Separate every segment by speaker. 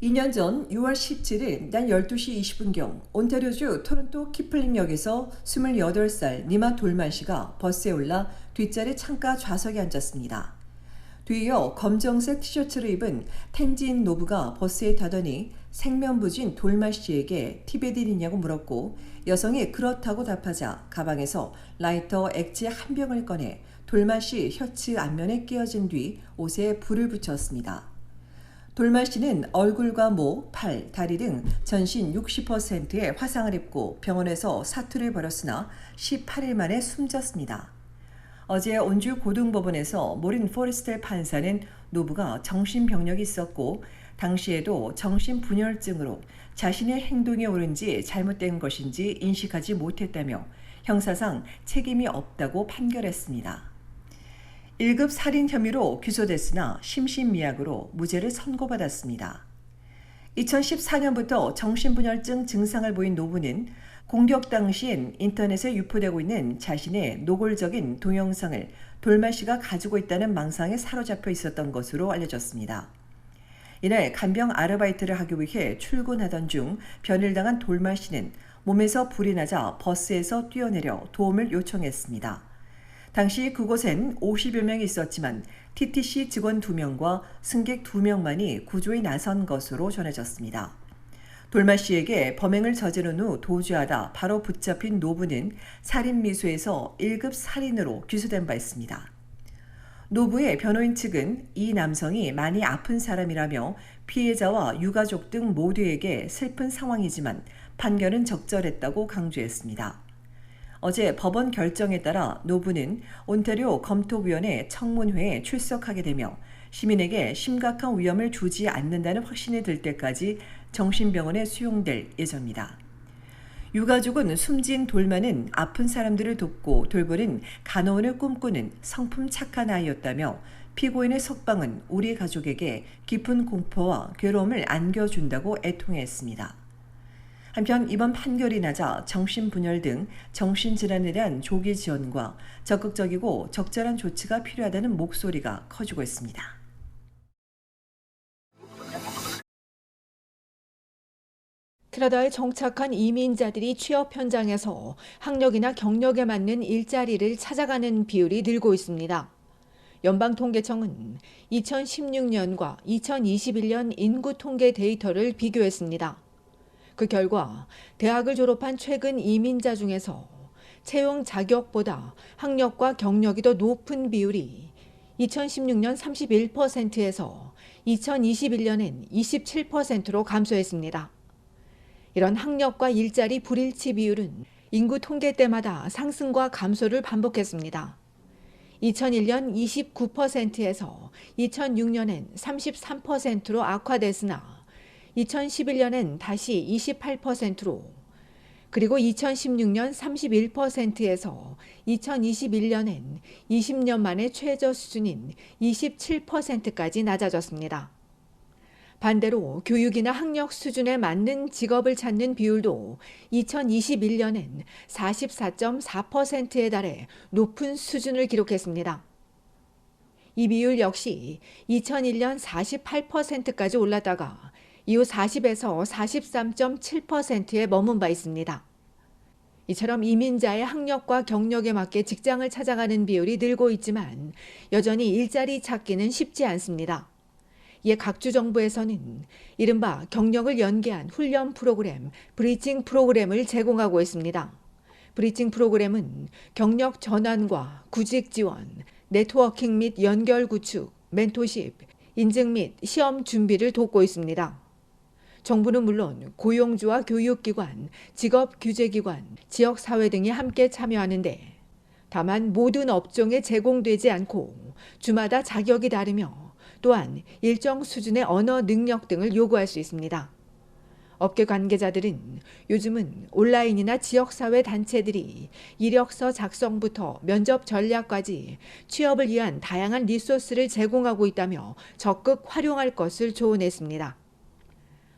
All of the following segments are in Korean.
Speaker 1: 2년 전 6월 17일 날 12시 20분경 온타리오주 토론토 키플링역에서 28살 니마 돌만 씨가 버스에 올라 뒷자리 창가 좌석에 앉았습니다. 뒤이어 검정색 티셔츠를 입은 텐진 노부가 버스에 타더니 생면부진 돌만 씨에게 티베딜이냐고 물었고 여성이 그렇다고 답하자 가방에서 라이터 액체 한 병을 꺼내 돌만 씨 셔츠 앞면에 끼워진 뒤 옷에 불을 붙였습니다. 돌만 씨는 얼굴과 목, 팔, 다리 등 전신 60%의 화상을 입고 병원에서 사투를 벌였으나 18일 만에 숨졌습니다. 어제 온주 고등법원에서 모린 포레스텔 판사는 노부가 정신병력이 있었고 당시에도 정신분열증으로 자신의 행동이 옳은지 잘못된 것인지 인식하지 못했다며 형사상 책임이 없다고 판결했습니다. 1급 살인 혐의로 기소됐으나 심신미약으로 무죄를 선고받았습니다. 2014년부터 정신분열증 증상을 보인 노부는 공격 당시엔 인터넷에 유포되고 있는 자신의 노골적인 동영상을 돌만 씨가 가지고 있다는 망상에 사로잡혀 있었던 것으로 알려졌습니다. 이날 간병 아르바이트를 하기 위해 출근하던 중 변을 당한 돌만 씨는 몸에서 불이 나자 버스에서 뛰어내려 도움을 요청했습니다. 당시 그곳엔 50여 명이 있었지만 TTC 직원 2명과 승객 2명만이 구조에 나선 것으로 전해졌습니다. 돌만 씨에게 범행을 저지른 후 도주하다 바로 붙잡힌 노부는 살인미수에서 1급 살인으로 기소된 바 있습니다. 노부의 변호인 측은 이 남성이 많이 아픈 사람이라며 피해자와 유가족 등 모두에게 슬픈 상황이지만 판결은 적절했다고 강조했습니다. 어제 법원 결정에 따라 노부는 온타리오 검토위원회 청문회에 출석하게 되며 시민에게 심각한 위험을 주지 않는다는 확신이 들 때까지 정신병원에 수용될 예정입니다. 유가족은 숨진 돌만은 아픈 사람들을 돕고 돌보는 간호원을 꿈꾸는 성품 착한 아이였다며 피고인의 석방은 우리 가족에게 깊은 공포와 괴로움을 안겨준다고 애통했습니다. 한편 이번 판결이 나자 정신분열 등 정신질환에 대한 조기 지원과 적극적이고 적절한 조치가 필요하다는 목소리가 커지고 있습니다.
Speaker 2: 캐나다에 정착한 이민자들이 취업 현장에서 학력이나 경력에 맞는 일자리를 찾아가는 비율이 늘고 있습니다. 연방통계청은 2016년과 2021년 인구 통계 데이터를 비교했습니다. 그 결과 대학을 졸업한 최근 이민자 중에서 채용 자격보다 학력과 경력이 더 높은 비율이 2016년 31%에서 2021년엔 27%로 감소했습니다. 이런 학력과 일자리 불일치 비율은 인구 통계 때마다 상승과 감소를 반복했습니다. 2001년 29%에서 2006년엔 33%로 악화됐으나 2011년엔 다시 28%로 그리고 2016년 31%에서 2021년엔 20년 만에 최저 수준인 27%까지 낮아졌습니다. 반대로 교육이나 학력 수준에 맞는 직업을 찾는 비율도 2021년엔 44.4%에 달해 높은 수준을 기록했습니다. 이 비율 역시 2001년 48%까지 올랐다가 이후 40에서 43.7%에 머문 바 있습니다. 이처럼 이민자의 학력과 경력에 맞게 직장을 찾아가는 비율이 늘고 있지만 여전히 일자리 찾기는 쉽지 않습니다. 이에 각주 정부에서는 이른바 경력을 연계한 훈련 프로그램, 브리징 프로그램을 제공하고 있습니다. 브리징 프로그램은 경력 전환과 구직 지원, 네트워킹 및 연결 구축, 멘토십, 인증 및 시험 준비를 돕고 있습니다. 정부는 물론 고용주와 교육기관, 직업규제기관, 지역사회 등이 함께 참여하는데 다만 모든 업종에 제공되지 않고 주마다 자격이 다르며 또한 일정 수준의 언어 능력 등을 요구할 수 있습니다. 업계 관계자들은 요즘은 온라인이나 지역사회 단체들이 이력서 작성부터 면접 전략까지 취업을 위한 다양한 리소스를 제공하고 있다며 적극 활용할 것을 조언했습니다.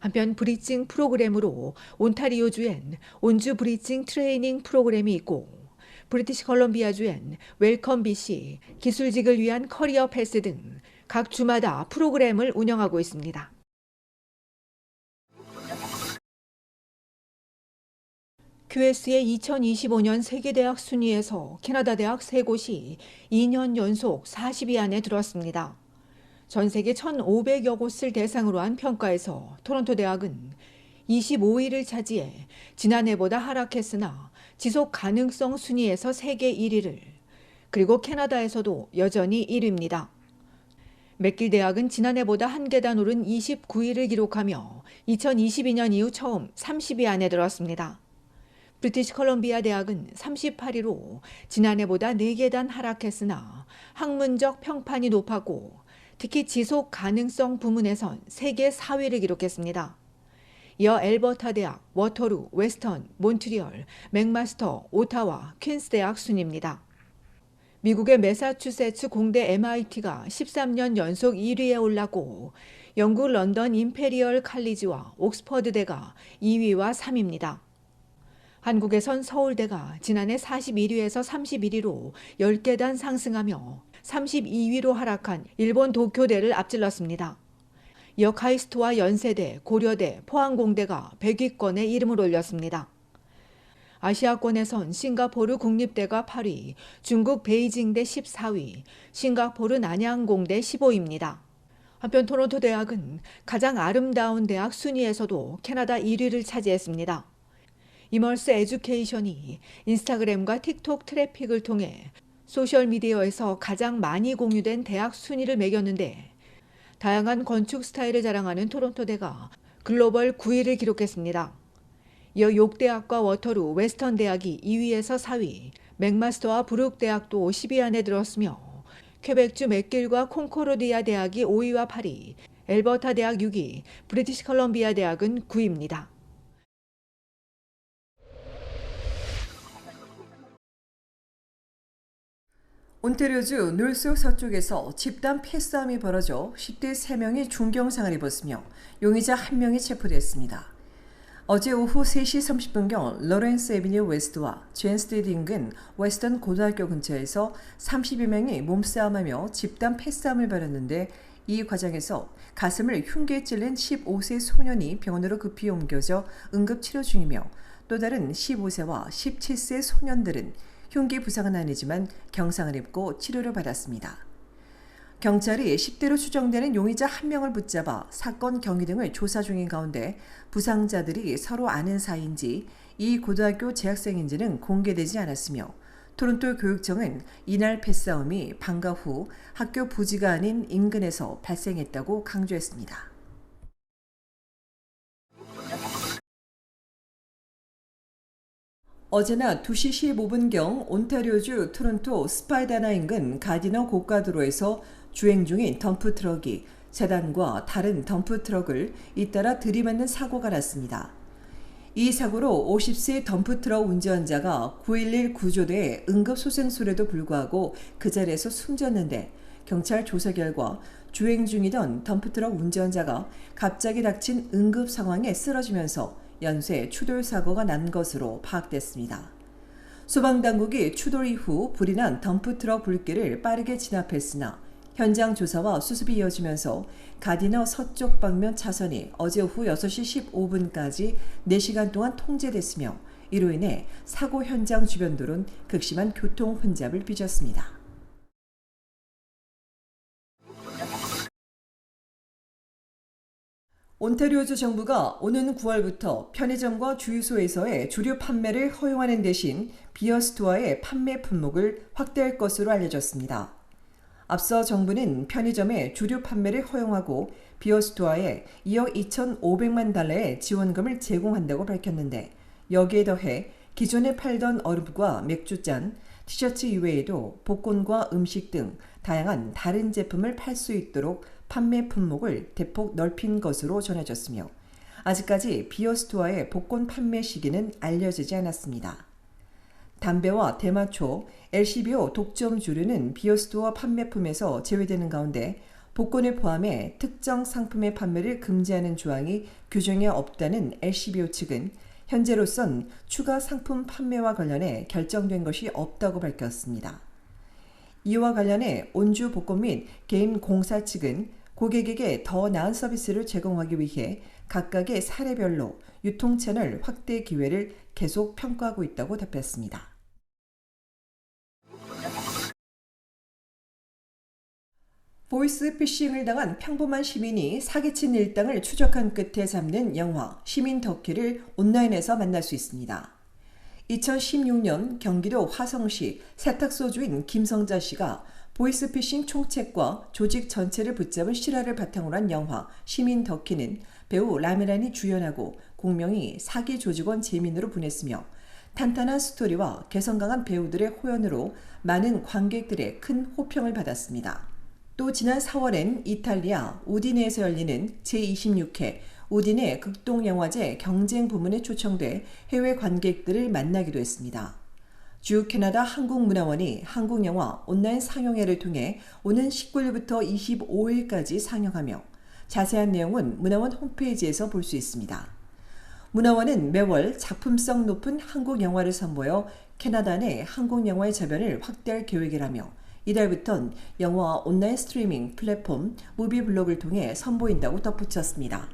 Speaker 2: 한편 브리징 프로그램으로 온타리오주엔 온주 브리징 트레이닝 프로그램이 있고 브리티시 컬럼비아주엔 웰컴 BC, 기술직을 위한 커리어 패스 등 각 주마다 프로그램을 운영하고 있습니다. QS의 2025년 세계대학 순위에서 캐나다 대학 3곳이 2년 연속 40위 안에 들었습니다. 전 세계 1,500여 곳을 대상으로 한 평가에서 토론토 대학은 25위를 차지해 지난해보다 하락했으나 지속 가능성 순위에서 세계 1위를, 그리고 캐나다에서도 여전히 1위입니다. 맥길 대학은 지난해보다 한 계단 오른 29위를 기록하며 2022년 이후 처음 30위 안에 들었습니다. 브리티시 컬럼비아 대학은 38위로 지난해보다 4계단 하락했으나 학문적 평판이 높았고 특히 지속 가능성 부문에선 세계 4위를 기록했습니다. 이어 엘버타 대학, 워터루, 웨스턴, 몬트리올, 맥마스터, 오타와, 퀸스 대학 순입니다. 미국의 매사추세츠 공대 MIT가 13년 연속 1위에 올랐고 영국 런던 임페리얼 칼리지와 옥스퍼드대가 2위와 3위입니다. 한국에선 서울대가 지난해 41위에서 31위로 10계단 상승하며 32위로 하락한 일본 도쿄대를 앞질렀습니다. 이어 카이스트와 연세대, 고려대, 포항공대가 100위권에 이름을 올렸습니다. 아시아권에선 싱가포르 국립대가 8위, 중국 베이징대 14위, 싱가포르 난양공대 15위입니다. 한편 토론토 대학은 가장 아름다운 대학 순위에서도 캐나다 1위를 차지했습니다. 이멀스 에듀케이션이 인스타그램과 틱톡 트래픽을 통해 소셜미디어에서 가장 많이 공유된 대학 순위를 매겼는데 다양한 건축 스타일을 자랑하는 토론토대가 글로벌 9위를 기록했습니다. 이어 욕대학과 워터루, 웨스턴 대학이 2위에서 4위, 맥마스터와 브룩 대학도 10위 안에 들었으며 퀘벡주 맥길과 콩코르디아 대학이 5위와 8위, 엘버타 대학 6위, 브리티시 컬럼비아 대학은 9위입니다.
Speaker 1: 온타리오주 놀수 서쪽에서 집단 패싸움이 벌어져 10대 3명이 중경상을 입었으며 용의자 1명이 체포됐습니다. 어제 오후 3시 30분경 로렌스 애비뉴 웨스트와 제인 스트리트 인근 웨스턴 고등학교 근처에서 30여 명이 몸싸움하며 집단 패싸움을 벌였는데 이 과정에서 가슴을 흉기에 찔린 15세 소년이 병원으로 급히 옮겨져 응급치료 중이며 또 다른 15세와 17세 소년들은 흉기 부상은 아니지만 경상을 입고 치료를 받았습니다. 경찰이 10대로 추정되는 용의자 1명을 붙잡아 사건 경위 등을 조사 중인 가운데 부상자들이 서로 아는 사이인지 이 고등학교 재학생인지는 공개되지 않았으며 토론토 교육청은 이날 패싸움이 방과 후 학교 부지가 아닌 인근에서 발생했다고 강조했습니다. 어제 낮 2시 15분경 온타리오주 토론토 스파이다나 인근 가디너 고가도로에서 주행 중인 덤프트럭이 세단과 다른 덤프트럭을 잇따라 들이받는 사고가 났습니다. 이 사고로 50세 덤프트럭 운전자가 911 구조대의 응급소생술에도 불구하고 그 자리에서 숨졌는데 경찰 조사 결과 주행 중이던 덤프트럭 운전자가 갑자기 닥친 응급 상황에 쓰러지면서 연쇄 추돌 사고가 난 것으로 파악됐습니다. 소방당국이 추돌 이후 불이 난 덤프트럭 불길을 빠르게 진압했으나 현장 조사와 수습이 이어지면서 가디너 서쪽 방면 차선이 어제 오후 6시 15분까지 4시간 동안 통제됐으며 이로 인해 사고 현장 주변 도로는 극심한 교통 혼잡을 빚었습니다. 온타리오주 정부가 오는 9월부터 편의점과 주유소에서의 주류 판매를 허용하는 대신 비어스토어의 판매 품목을 확대할 것으로 알려졌습니다. 앞서 정부는 편의점의 주류 판매를 허용하고 비어스토어에 2억 2,500만 달러의 지원금을 제공한다고 밝혔는데 여기에 더해 기존에 팔던 얼음과 맥주잔, 티셔츠 이외에도 복권과 음식 등 다양한 다른 제품을 팔 수 있도록 판매 품목을 대폭 넓힌 것으로 전해졌으며 아직까지 비어스토어의 복권 판매 시기는 알려지지 않았습니다. 담배와 대마초, LCBO 독점 주류는 비어스토어 판매품에서 제외되는 가운데 복권을 포함해 특정 상품의 판매를 금지하는 조항이 규정에 없다는 LCBO 측은 현재로선 추가 상품 판매와 관련해 결정된 것이 없다고 밝혔습니다. 이와 관련해 온주 복권 및 개인 공사 측은 고객에게 더 나은 서비스를 제공하기 위해 각각의 사례별로 유통 채널 확대 기회를 계속 평가하고 있다고 답했습니다. 보이스피싱을 당한 평범한 시민이 사기친 일당을 추적한 끝에 잡는 영화 시민 덕키를 온라인에서 만날 수 있습니다. 2016년 경기도 화성시 세탁소주인 김성자 씨가 보이스피싱 총책과 조직 전체를 붙잡은 실화를 바탕으로 한 영화 시민 덕키는 배우 라메란이 주연하고 공명이 사기 조직원 재민으로 분했으며 탄탄한 스토리와 개성 강한 배우들의 호연으로 많은 관객들의 큰 호평을 받았습니다. 또 지난 4월엔 이탈리아 우디네에서 열리는 제26회 우디네 극동영화제 경쟁 부문에 초청돼 해외 관객들을 만나기도 했습니다. 주 캐나다 한국문화원이 한국영화 온라인 상영회를 통해 오는 19일부터 25일까지 상영하며 자세한 내용은 문화원 홈페이지에서 볼 수 있습니다. 문화원은 매월 작품성 높은 한국 영화를 선보여 캐나다 내 한국 영화의 저변을 확대할 계획이라며 이달부턴 영화 온라인 스트리밍 플랫폼 무비블록을 통해 선보인다고 덧붙였습니다.